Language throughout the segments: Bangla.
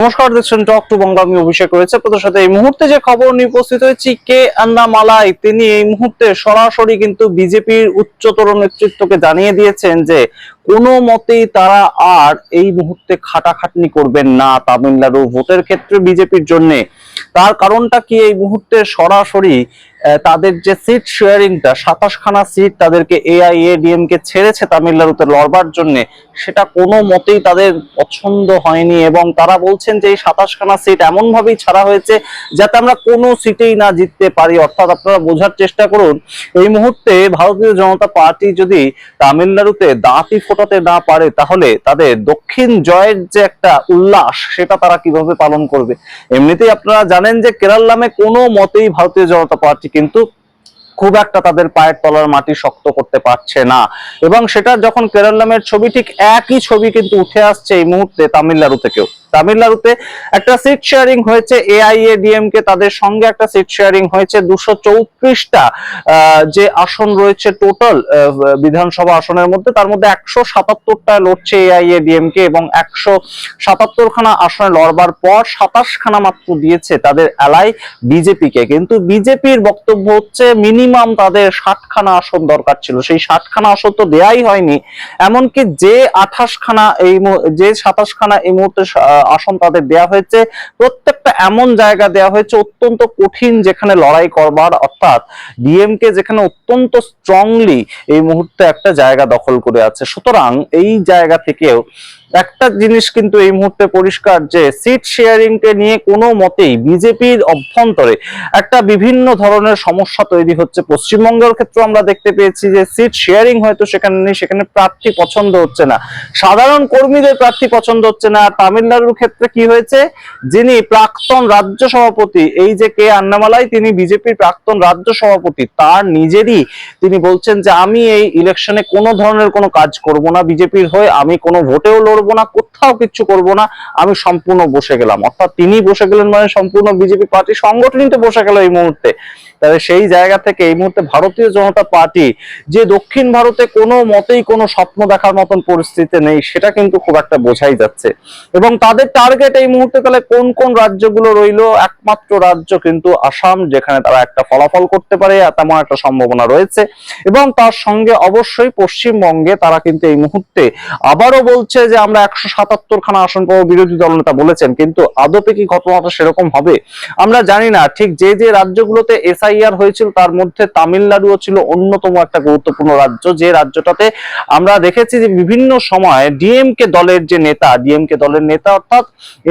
নমস্কার, দেখছেন টক টু বাংলা। আমি অভিষেক রয়েছে আপনাদের সাথে। এই মুহূর্তে যে খবর নিয়ে উপস্থিত হয়েছি, কে আন্নামালাই তিনি এই মুহূর্তে সরাসরি কিন্তু বিজেপির উচ্চতর নেতৃত্বকে জানিয়ে দিয়েছেন যে কোনো মতেই তারা আর এই মুহূর্তে খাটাখাটনি করবেন না তামিলনাড়ু ভোটের ক্ষেত্রে বিজেপির জন্য। তার কারণটা কি, এই মুহূর্তে সরাসরি তাদের যে সিট শেয়ারিংটা 27খানা সিট তাদেরকে এআইএডিএমকে ছেড়েছে তামিলনাড়ুতে লড়বার জন্য, সেটা কোনো মতেই তাদের পছন্দ হয়নি এবং তারা বলছেন যে এই 27খানা সিট এমন ভাবেই ছাড়া হয়েছে যাতে আমরা কোনো সিটেই না জিততে পারি। অর্থাৎ আপনারা বোঝার চেষ্টা করুন, এই মুহূর্তে ভারতীয় জনতা পার্টি যদি তামিলনাড়ুতে দাঁতই ফোটাতে না পারে তাহলে তাদের দক্ষিণ জয়ের যে একটা উল্লাস সেটা তারা কিভাবে পালন করবে। এমনিতেই আপনারা জানেন যে কেরালামে কোনো মতেই ভারতীয় জনতা পার্টি কিন্তু খুব একটা তাদের পায়ের তলার মাটি শক্ত করতে পারছে না, এবং সেটা যখন কেরালামের ছবি, ঠিক একই ছবি কিন্তু উঠে আসছে এই মুহূর্তে তামিলনাড়ু থেকেও। তামিলনাড়ুতে একটা সিট শেয়ারিং হয়েছে এআইএডিএম কে, তাদের সঙ্গে একটা সিট শেয়ারিং হয়েছে 234টা যে আসন রয়েছে টোটাল বিধানসভা আসনের মধ্যে, তার মধ্যে 177টা লড়ছে এআইএডিএম কে এবং 177খানা আসনে লড়বার পর 27খানা মাত্র দিয়েছে তাদের অ্যালাই বিজেপি কে। কিন্তু বিজেপির বক্তব্য হচ্ছে মিনিমাম তাদের 60খানা আসন দরকার ছিল, সেই 60খানা আসন তো দেয়াই হয়নি। এমনকি যে 28খানা যে 27খানা এই মুহূর্তে আসন তাদের দেয়া হয়েছে, প্রত্যেকটা এমন জায়গা দেয়া হয়েছে অত্যন্ত কঠিন যেখানে লড়াই করবার, অর্থাৎ ডিএমকে যেখানে অত্যন্ত স্ট্রংলি এই মুহূর্তে একটা জায়গা দখল করে আছে। সুতরাং এই জায়গা থেকেও একটা জিনিস কিন্তু এই মুহূর্তে পরিষ্কার যে সিট শেয়ারিং কে নিয়ে কোনো মতেই বিজেপির অভ্যন্তরে একটা বিভিন্ন ধরনের সমস্যা তৈরি হচ্ছে। পশ্চিমবঙ্গের ক্ষেত্রে আমরা দেখতে পেয়েছি যে সিট শেয়ারিং হয়তো সেখানে নেই, সেখানে প্রার্থী পছন্দ হচ্ছে না, সাধারণ কর্মীদের প্রার্থী পছন্দ হচ্ছে না। আর তামিলনাড়ুর ক্ষেত্রে কি হয়েছে, যিনি প্রাক্তন রাজ্য সভাপতি, এই যে কে আন্নামালাই, তিনি বিজেপির প্রাক্তন রাজ্য সভাপতি, তার নিজেরই তিনি বলছেন যে আমি এই ইলেকশনে কোনো ধরনের কোনো কাজ করব না বিজেপির হয়ে, আমি কোনো ভোটেও লড়বো না, কোথাও কিচ্ছু করব না, আমি সম্পূর্ণ বসে গেলাম। অর্থাৎ তিনি বসে গেলেন মানে সম্পূর্ণ বিজেপি পার্টি সংগঠনই তো বসে গেল এই মুহূর্তে। তাহলে সেই জায়গা থেকে এই মুহূর্তে ভারতীয় জনতা পার্টি যে দক্ষিণ ভারতে কোনো মতেই কোনো স্বপ্ন দেখার মতন পরিস্থিতি নেই, সেটা কিন্তু খুব একটা বোঝাই যাচ্ছে। এবং তাদের টার্গেট এই মুহূর্তে তাহলে কোন কোন রাজ্যগুলো রইলো, একমাত্র রাজ্য কিন্তু আসাম, যেখানে তারা একটা ফলাফল করতে পারে তেমন একটা সম্ভাবনা রয়েছে। এবং তার সঙ্গে অবশ্যই পশ্চিমবঙ্গে তারা কিন্তু এই মুহূর্তে আবারও বলছে যে আমরা 177খানা আসন পাবো, বিরোধী দলনেতা বলেছেন। কিন্তু আদপে কি ঘটনাটা সেরকম হবে আমরা জানি না। ঠিক যে যে রাজ্যগুলোতে এসআইআর হয়েছিল তার মধ্যে তামিলনাড়ুও ছিল অন্যতম একটা গুরুত্বপূর্ণ রাজ্য, যে রাজ্যটাতে আমরা দেখেছি যে বিভিন্ন সময় ডিএমকে দলের নেতা অর্থাৎ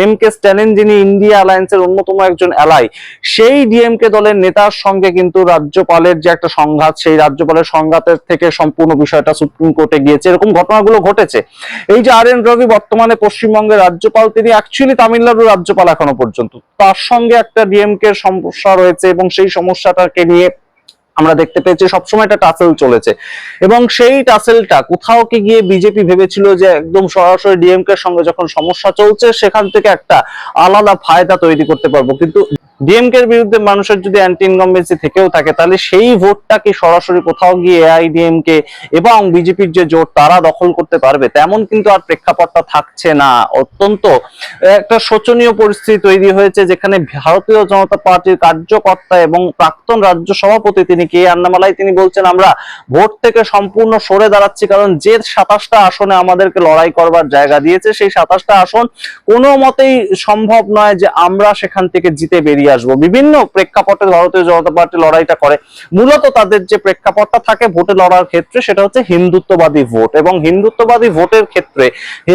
এম কে স্ট্যালিন, যিনি ইন্ডিয়া অ্যালায়েন্সের অন্যতম একজন অ্যালাই, সেই ডিএমকে দলের নেতার সঙ্গে কিন্তু রাজ্যপালের যে একটা সংঘাত, সেই রাজ্যপালের সংঘাতের থেকে সম্পূর্ণ বিষয়টা সুপ্রিম কোর্টে গিয়েছে। এরকম ঘটনাগুলো ঘটেছে। এই যে RN রবি বর্তমানে পশ্চিমবঙ্গের রাজ্যপাল, তিনি অ্যাকচুয়ালি তামিলনাড়ুর রাজ্যপাল এখনো পর্যন্ত, তার সঙ্গে একটা ডিএমকে সমস্যা রয়েছে এবং সেই সমস্যাটাকে নিয়ে আমরা দেখতে পেয়েছি সবসময় একটা টাসেল চলেছে। এবং সেই টাসেলটা কোথাও কি গিয়ে বিজেপি ভেবেছিল যে একদম সরাসরি ডিএমকে এর সঙ্গে যখন সমস্যা চলছে সেখান থেকে একটা আলাদা ফায়দা তৈরি করতে পারবো। কিন্তু ডিএমকে এর বিরুদ্ধে মানুষের যদি অ্যান্টি ইনকামবেন্সি থেকেও থাকে, তাহলে সেই ভোটটা কি সরাসরি কোথাও গিয়ে এআইডিএমকে এবং বিজেপির যে জোট তারা দখল করতে পারবে, তেমন কিন্তু আর প্রেক্ষাপটটা থাকছে না। অত্যন্ত একটা শোচনীয় পরিস্থিতি তৈরি হয়েছে, যেখানে ভারতীয় জনতা পার্টির কার্যকর্তা এবং প্রাক্তন রাজ্য সভাপতি তিনি কে আন্নামালাই, তিনি বলছেন আমরা ভোট থেকে সম্পূর্ণ সরে দাঁড়াচ্ছি, কারণ যে 27টা আসনে আমাদেরকে লড়াই করবার জায়গা দিয়েছে, সেই 27টা আসন কোনো মতেই সম্ভব নয় যে আমরা সেখান থেকে জিতে বেরিয়ে আসবো। বিভিন্ন প্রেক্ষাপটে ভারতীয় জনতা পার্টি লড়াইটা করে। মূলত তাদের যে প্রেক্ষাপটটা থাকে ভোটে লড়ার ক্ষেত্রে, সেটা হচ্ছে হিন্দুত্ববাদী ভোট, এবং হিন্দুত্ববাদী ভোটের ক্ষেত্রে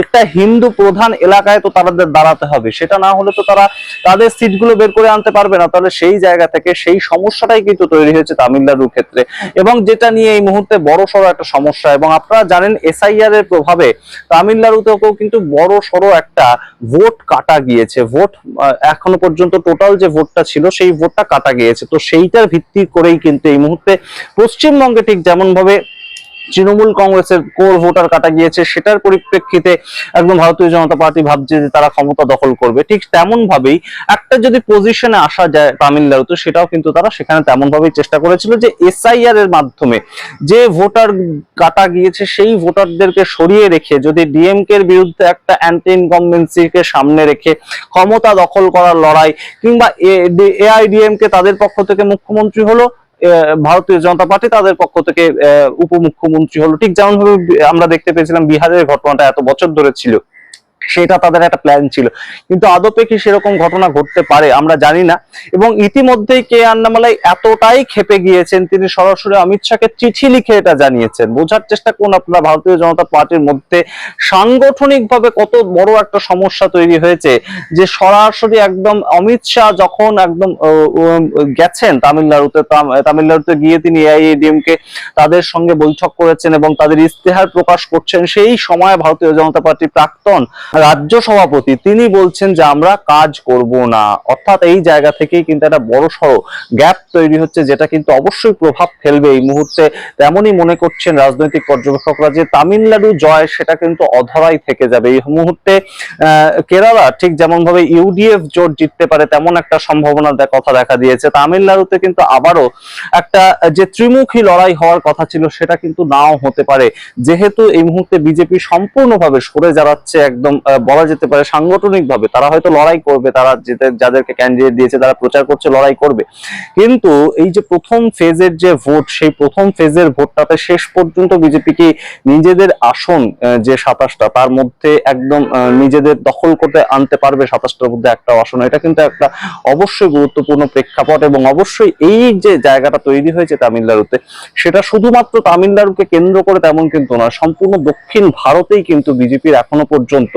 একটা হিন্দু প্রধান এলাকায় তো তাদের দাঁড়াতে হবে, সেটা না হলে তো তারা তাদের সিটগুলো বের করে আনতে পারবে না। তাহলে সেই জায়গা থেকে সেই সমস্যাটাই কিন্তু তৈরি হয়েছে তামিলনাড়ুর ক্ষেত্রে, এবং যেটা নিয়ে এই মুহূর্তে বড় সড়ো একটা সমস্যা। এবং আপনারা জানেন এসআইআর এর প্রভাবে তামিলনাড়ুতেও কিন্তু বড় সড়ো একটা ভোট কাটা গিয়েছে। ভোট এখনো পর্যন্ত টোটাল যে ভোটটা ছিল সেই ভোটটা কাটা গিয়েছে। তো সেইটার ভিত্তি করেই কিন্তু এই মুহূর্তে পশ্চিমবঙ্গে ঠিক যেমন ভাবে তৃণমূল কংগ্রেসের কোর ভোটার কাটা গিয়েছে, সেটার পরিপ্রেক্ষিতে একদম ভারতীয় জনতা পার্টি ভাবছে যে তারা ক্ষমতা দখল করবে। ঠিক তেমন ভাবেই একটা যদি পজিশনে আসা যায় তামিলনাড়ুতে, সেটাও কিন্তু তারা সেখানে তেমন ভাবেই চেষ্টা করেছিল যে এসআইআর এর মাধ্যমে যে ভোটার কাটা গিয়েছে সেই ভোটারদেরকে সরিয়ে রেখে যদি ডিএমকে এর বিরুদ্ধে একটা অ্যান্টি ইনকামবেন্সিকে সামনে রেখে ক্ষমতা দখল করার লড়াই, কিংবা এআইডিএমকে তাদের পক্ষ থেকে মুখ্যমন্ত্রী হলো, ভারতীয় জনতা পার্টি তাদের পক্ষ থেকে উপমুখ্যমন্ত্রী হলো। ঠিক যেমন ভাবে আমরা দেখতে পেয়েছিলাম বিহারের ঘটনাটা এত বছর ধরে ছিল, সেটা তাদের একটা প্ল্যান ছিল, কিন্তু আদপে কি সেরকম ঘটনা ঘটতে পারে আমরা জানি না। এবং ইতিমধ্যেই কে আন্নামালাই এতটাই ক্ষেপে গিয়েছেন, তিনি সরাসরি অমিত শাহকে চিঠি লিখে এটা জানিয়েছেন। বোঝার চেষ্টা করুন আপনারা ভারতীয় জনতা পার্টির মধ্যে সাংগঠনিকভাবে কত বড় একটা সমস্যা তৈরি হয়েছে, যে সরাসরি একদম অমিত শাহ যখন একদম গেছেন তামিলনাড়ুতে গিয়ে তিনি এআইএডিএমকে তাদের সঙ্গে বৈঠক করেছেন এবং তাদের ইস্তেহার প্রকাশ করছেন, সেই সময় ভারতীয় জনতা পার্টির প্রাক্তন রাজ্য সভাপতি তিনি বলছেন যে আমরা কাজ করব না। অর্থাৎ এই জায়গা থেকেই কিন্তু একটা বড় সড়ো গ্যাপ তৈরি হচ্ছে, যেটা কিন্তু অবশ্যই প্রভাব ফেলবে এই মুহূর্তে। তেমনই মনে করছেন রাজনৈতিক পর্যবেক্ষকরা যে তামিলনাড়ু জয় সেটা কিন্তু অধরাই থেকে যাবে এই মুহূর্তে। কেরালা ঠিক যেমন ভাবে ইউডিএফ জোট জিততে পারে তেমন একটা সম্ভাবনার কথা দেখা দিয়েছে, তামিলনাড়ুতে কিন্তু আবারও একটা যে ত্রিমুখী লড়াই হওয়ার কথা ছিল সেটা কিন্তু নাও হতে পারে, যেহেতু এই মুহূর্তে বিজেপি সম্পূর্ণভাবে সরে যাচ্ছে। একদম বলা যেতে পারে সাংগঠনিক ভাবে তারা হয়তো লড়াই করবে, তারা যাদেরকে ক্যান্ডিডেট দিয়েছে তারা প্রচার করছে লড়াই করবে, কিন্তু এই যে প্রথম ফেজের যে ভোট, সেই প্রথম ফেজের ভোটটাতে শেষ পর্যন্ত বিজেপিকে নিজেদের আসন যে 27টা তার মধ্যে একদম নিজেদের দখল করতে আনতে পারবে, 27টার মধ্যে একটা আসন। এটা কিন্তু একটা অবশ্যই গুরুত্বপূর্ণ প্রেক্ষাপট, এবং অবশ্যই এই যে জায়গাটা তৈরি হয়েছে তামিলনাড়ুতে, সেটা শুধুমাত্র তামিলনাড়ুকে কেন্দ্র করে তেমন কিন্তু না, সম্পূর্ণ দক্ষিণ ভারতেই কিন্তু বিজেপির এখনো পর্যন্ত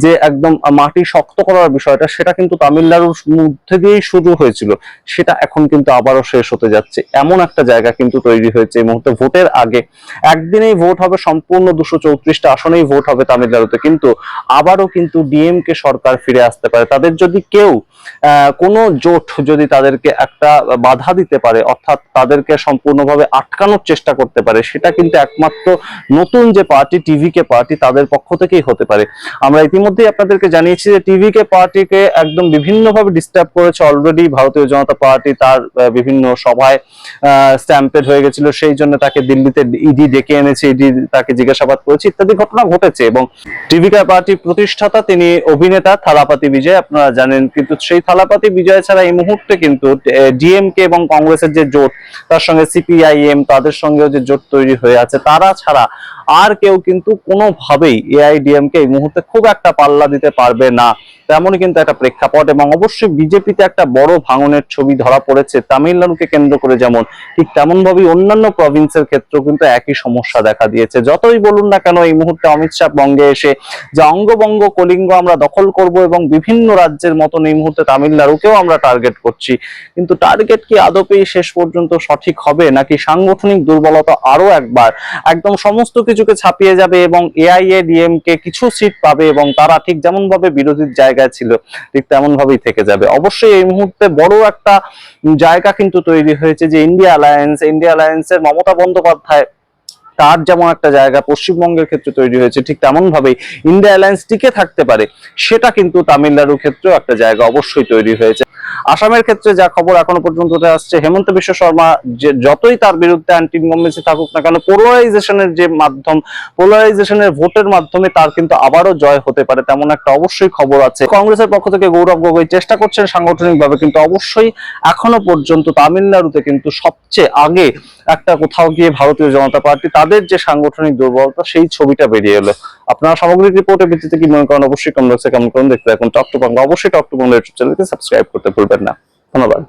যে একদম মাটি শক্ত করার বিষয়টা, সেটা কিন্তু তামিলনাড়ুর মধ্যে দিয়েই শুরু হয়েছিল, সেটা এখন কিন্তু আবারও শেষ হতে যাচ্ছে। এমন একটা জায়গা কিন্তু তৈরি হয়েছে এই মুহূর্তে। ভোটের আগে একদিনেই ভোট হবে, সম্পূর্ণ 234টা আসনেই ভোট হবে তামিলনাড়ুতে, কিন্তু আবারও কিন্তু ডিএমকে সরকার ফিরে আসতে পারে। তাদের যদি কেউ কোনো জোট যদি তাদেরকে একটা বাধা দিতে পারে, অর্থাৎ তাদেরকে সম্পূর্ণভাবে আটকানোর চেষ্টা করতে পারে, সেটা কিন্তু একমাত্র নতুন যে পার্টি টিভিকে পার্টি তাদের পক্ষ থেকেই হতে পারে। আমরা ইতিমধ্যেই আপনাদেরকে জানিয়েছি যে টিভিকে পার্টিকে একদম বিভিন্নভাবে ডিস্টার্ব করেছে অলরেডি ভারতীয় জনতা পার্টি, তার বিভিন্ন সভায় স্ট্যাম্পেড হয়ে গেছিল, সেই জন্য তাকে দিল্লিতে ইডি ডেকে এনেছে, ইডি তাকে জিজ্ঞাসাবাদ করেছে, ইত্যাদি ঘটনা ঘটেছে। এবং টিভিকে পার্টির প্রতিষ্ঠাতা তিনি অভিনেতা থালাপাতি বিজয়, আপনারা জানেন, কিন্তু সেই থালাপাতি বিজয় ছাড়া এই মুহূর্তে কিন্তু ডিএমকে এবং কংগ্রেসের যে জোট, তার সঙ্গে সিপিআইএম তাদের সঙ্গেও যে জোট তৈরি হয়ে আছে, তারা ছাড়া আর কেউ কিন্তু কোনোভাবেই এআইডিএমকে এই মুহূর্তে খুব একটা পাল্লা দিতে পারবে না, তেমনই কিন্তু একটা প্রেক্ষাপট। এবং অবশ্যই বিজেপিতে একটা বড় ভাঙনের ছবি ধরা পড়েছে তামিলনাড়ুকে কেন্দ্র করে, যেমন ঠিক তেমন ভাবেই অন্যান্য প্রভিন্সের ক্ষেত্রেও কিন্তু একই সমস্যা দেখা দিয়েছে। যতই বলুন না কেন এই মুহূর্তে অমিত শাহ বঙ্গে এসে যে অঙ্গবঙ্গ কলিঙ্গ আমরা দখল করব এবং বিভিন্ন রাজ্যের মতন এই মুহূর্তে তামিলনাড়ুকেও আমরা টার্গেট করছি, কিন্তু টার্গেট কি আদপেই শেষ পর্যন্ত সঠিক হবে, নাকি সাংগঠনিক দুর্বলতা আরো একবার একদম সমস্ত কিছুকে ছাপিয়ে যাবে এবং এআইএডিএমকে কিছু সিট পাবে এবং তারা ঠিক যেমন ভাবে বিরোধীর জায়গায় ছিল ঠিক তেমন ভাবেই থেকে যাবে। অবশ্যই এই মুহূর্তে বড় একটা জায়গা কিন্তু তৈরি হয়েছে যে ইন্ডিয়া অ্যালায়েন্সের মমতা বন্দ্যোপাধ্যায়, তার যেমন একটা জায়গা পশ্চিমবঙ্গের ক্ষেত্রে তৈরি হয়েছে, ঠিক তেমন ভাবেই ইন্ডিয়া অ্যালায়েন্স টিকে থাকতে পারে, সেটা কিন্তু তামিলনাড়ুর ক্ষেত্রেও একটা জায়গা অবশ্যই তৈরি হয়েছে। আসামের ক্ষেত্রে যা খবর এখনো পর্যন্ত আসছে, হেমন্ত বিশ্ব শর্মা যে যতই তার বিরুদ্ধে অ্যান্টি ইনকামবেন্সি থাকুক না কেন, পোলারাইজেশনের যে মাধ্যম, পোলারাইজেশনের ভোটের মাধ্যমে তার কিন্তু আবারও জয় হতে পারে, তেমন একটা অবশ্যই খবর আছে। কংগ্রেসের পক্ষ থেকে গৌরব গগৈ চেষ্টা করছেন সাংগঠনিকভাবে, কিন্তু অবশ্যই এখনো পর্যন্ত তামিলনাড়ুতে কিন্তু সবচেয়ে আগে একটা কোথাও গিয়ে ভারতীয় জনতা পার্টি তাদের যে সাংগঠনিক দুর্বলতা সেই ছবিটা বেরিয়ে এলো। আপনারা সামগ্রিক রিপোর্টের ভিত্তিতে কি মনে করেন অবশ্যই কমেন্ট বক্সে কমেন্ট করুন। দেখতে থাকুন টক টু বাংলা, অবশ্যই টক টু বাংলা ইউটিউব চ্যানেলকে সাবস্ক্রাইব করতে ভুলবেন না। ধন্যবাদ।